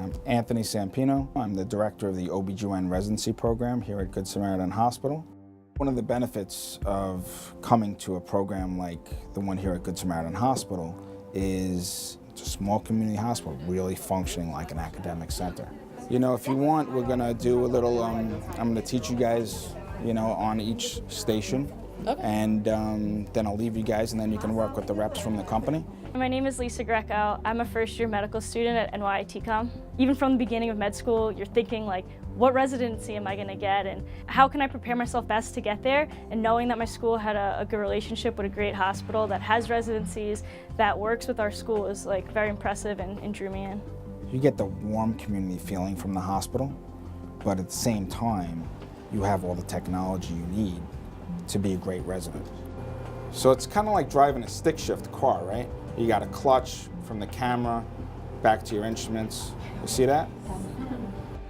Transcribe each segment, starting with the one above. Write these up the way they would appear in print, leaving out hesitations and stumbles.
I'm Anthony Sampino. I'm the director of the OB/GYN residency program here at Good Samaritan Hospital. One of the benefits of coming to a program like the one here at Good Samaritan Hospital is it's a small community hospital, really functioning like an academic center. You know, if you want, we're gonna do a little, I'm gonna teach you guys, you know, on each station. Okay. And then I'll leave you guys and then you can work with the reps from the company. My name is Lisa Greco. I'm a first-year medical student at NYITCOM. Even from the beginning of med school, you're thinking like, what residency am I gonna get and how can I prepare myself best to get there? And knowing that my school had a good relationship with a great hospital that has residencies, that works with our school is like very impressive and drew me in. You get the warm community feeling from the hospital, but at the same time, you have all the technology you need to be a great resident. So it's kind of like driving a stick shift car, right? You got a clutch from the camera back to your instruments. You see that?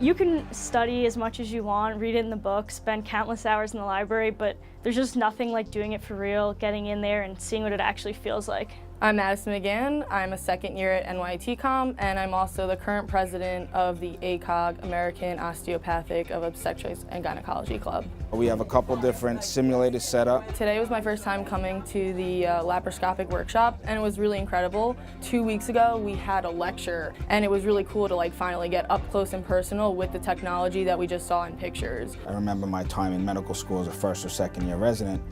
You can study as much as you want, read it in the book, spend countless hours in the library, but there's just nothing like doing it for real, getting in there and seeing what it actually feels like. I'm Madison McGann. I'm a second year at NYITCOM, and I'm also the current president of the ACOG, American Osteopathic of Obstetrics and Gynecology Club. We have a couple different simulators set up. Today was my first time coming to the Laparoscopic workshop, and it was really incredible. 2 weeks ago, we had a lecture, and it was really cool to finally get up close and personal with the technology that we just saw in pictures. I remember my time in medical school as a first or second year resident.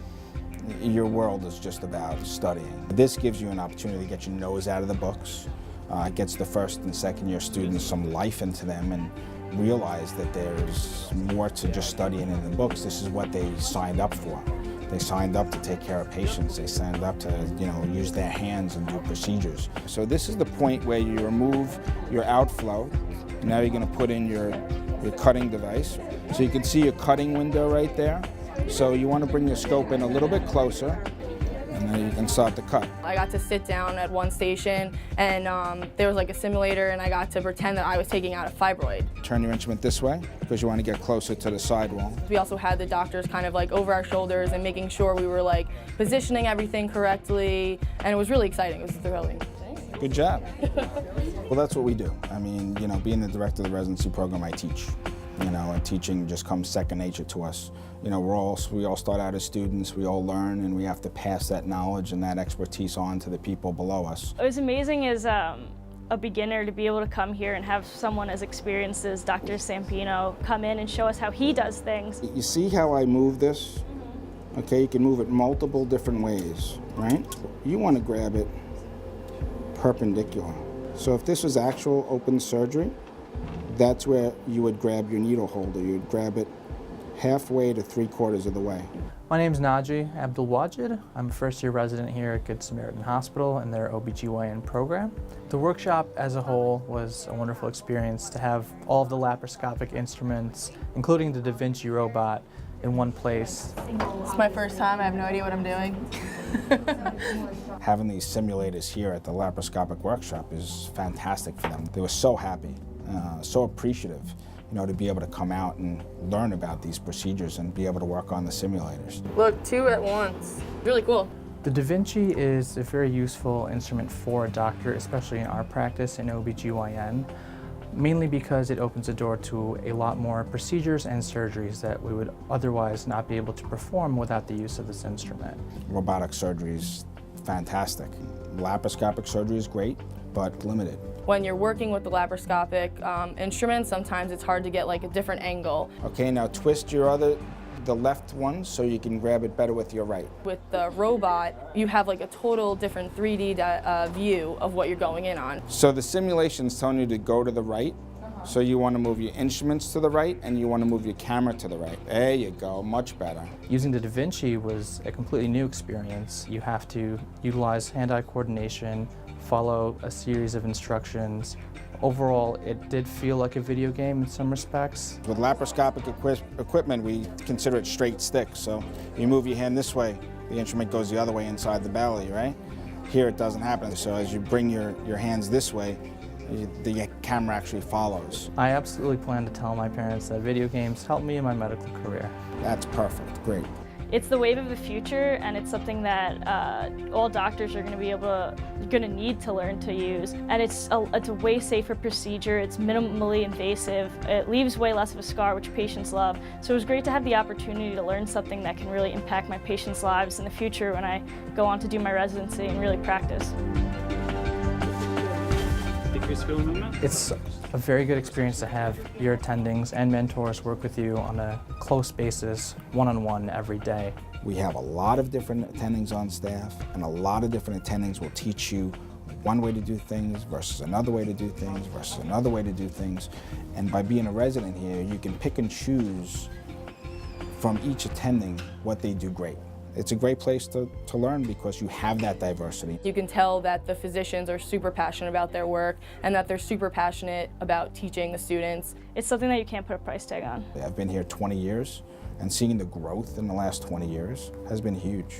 Your world is just about studying. This gives you an opportunity to get your nose out of the books, gets the first and second year students some life into them and realize that there's more to just studying in the books. This is what they signed up for. They signed up to take care of patients. They signed up to, you know, use their hands and do procedures. So this is the point where you remove your outflow. Now you're going to put in your cutting device. So you can see your cutting window right there. So you want to bring your scope in a little bit closer, and then you can start to cut. I got to sit down at one station, and there was like a simulator, and I got to pretend that I was taking out a fibroid. Turn your instrument this way, because you want to get closer to the sidewall. We also had the doctors kind of over our shoulders and making sure we were positioning everything correctly, and it was really exciting. It was thrilling. Good job. Well, that's what we do. I mean, you know, being the director of the residency program, I teach. You know, and teaching just comes second nature to us. You know, we all start out as students, we all learn, and we have to pass that knowledge and that expertise on to the people below us. It was amazing as a beginner to be able to come here and have someone as experienced as Dr. Sampino come in and show us how he does things. You see how I move this? Okay, you can move it multiple different ways, right? You want to grab it perpendicular. So if this was actual open surgery, that's where you would grab your needle holder. You'd grab it halfway to 3/4 of the way. My name's Naji Abdul-Wajid. I'm a first-year resident here at Good Samaritan Hospital in their OB/GYN program. The workshop as a whole was a wonderful experience to have all of the laparoscopic instruments, including the Da Vinci robot, in one place. It's my first time. I have no idea what I'm doing. Having these simulators here at the laparoscopic workshop is fantastic for them. They were so happy. So appreciative, you know, to be able to come out and learn about these procedures and be able to work on the simulators. Look, 2 at once. Really cool. The Da Vinci is a very useful instrument for a doctor, especially in our practice in OB/GYN, mainly because it opens the door to a lot more procedures and surgeries that we would otherwise not be able to perform without the use of this instrument. Robotic surgery is fantastic. Laparoscopic surgery is great, but limited. When you're working with the laparoscopic instruments, sometimes it's hard to get a different angle. Okay, now twist the left one so you can grab it better with your right. With the robot, you have a total different 3D view of what you're going in on. So the simulation's telling you to go to the right. So you want to move your instruments to the right and you want to move your camera to the right. There you go, much better. Using the Da Vinci was a completely new experience. You have to utilize hand-eye coordination, follow a series of instructions. Overall, it did feel like a video game in some respects. With laparoscopic equipment, we consider it straight stick. So you move your hand this way, the instrument goes the other way inside the belly, right? Here it doesn't happen. So as you bring your hands this way, the camera actually follows. I absolutely plan to tell my parents that video games helped me in my medical career. That's perfect, great. It's the wave of the future, and it's something that all doctors are going to need to learn to use. And it's a way safer procedure. It's minimally invasive. It leaves way less of a scar, which patients love. So it was great to have the opportunity to learn something that can really impact my patients' lives in the future when I go on to do my residency and really practice. It's a very good experience to have your attendings and mentors work with you on a close basis, one-on-one every day. We have a lot of different attendings on staff, and a lot of different attendings will teach you one way to do things versus another way to do things versus another way to do things. And by being a resident here, you can pick and choose from each attending what they do great. It's a great place to learn because you have that diversity. You can tell that the physicians are super passionate about their work and that they're super passionate about teaching the students. It's something that you can't put a price tag on. I've been here 20 years, and seeing the growth in the last 20 years has been huge.